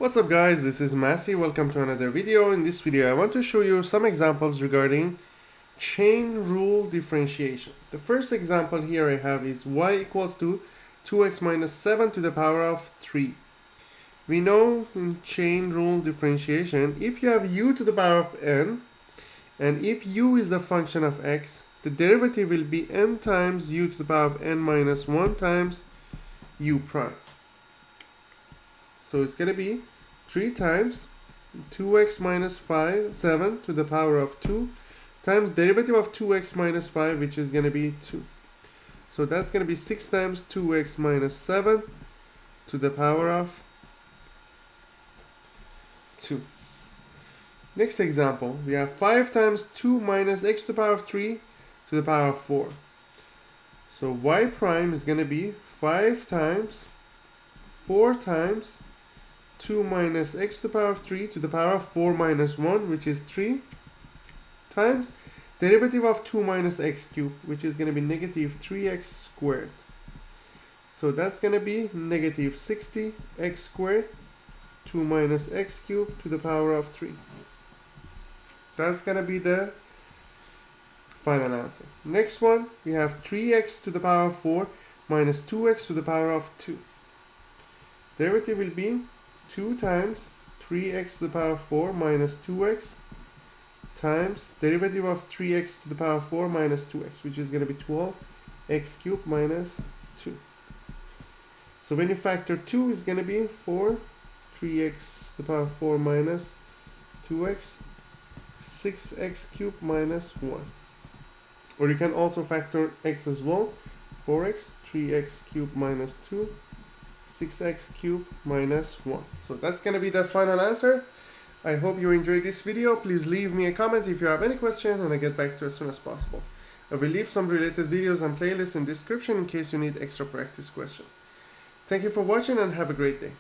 What's up guys, this is Massey. Welcome to another video. In this video I want to show you some examples regarding chain rule differentiation. The first example here I have is y equals to 2x minus 7 to the power of 3. We know in chain rule differentiation, if you have u to the power of n, and if u is the function of x, the derivative will be n times u to the power of n minus 1 times u prime. So it's going to be 3 times 2x minus 7 to the power of 2 times derivative of 2x minus 5, which is going to be 2. So that's going to be 6 times 2x minus 7 to the power of 2. Next example, we have 5 times 2 minus x to the power of 3 to the power of 4. So y prime is going to be 5 times 4 times 2 minus x to the power of 3 to the power of 4 minus 1, which is 3, times derivative of 2 minus x cubed, which is going to be negative 3x squared. So that's going to be negative 60x squared, 2 minus x cubed to the power of 3. That's going to be the final answer. Next one, we have 3x to the power of 4 minus 2x to the power of 2. Derivative will be 2 times 3x to the power of 4 minus 2x times derivative of 3x to the power of 4 minus 2x, which is going to be 12x cubed minus 2. So when you factor 2, it's going to be 4, 3x to the power of 4 minus 2x, 6x cubed minus 1. Or you can also factor x as well, 4x, 3x cubed minus 2, 6x cubed minus 1. So that's going to be the final answer. I hope you enjoyed this video. Please leave me a comment if you have any question and I'll get back to you as soon as possible. I will leave some related videos and playlists in the description in case you need extra practice question. Thank you for watching and have a great day.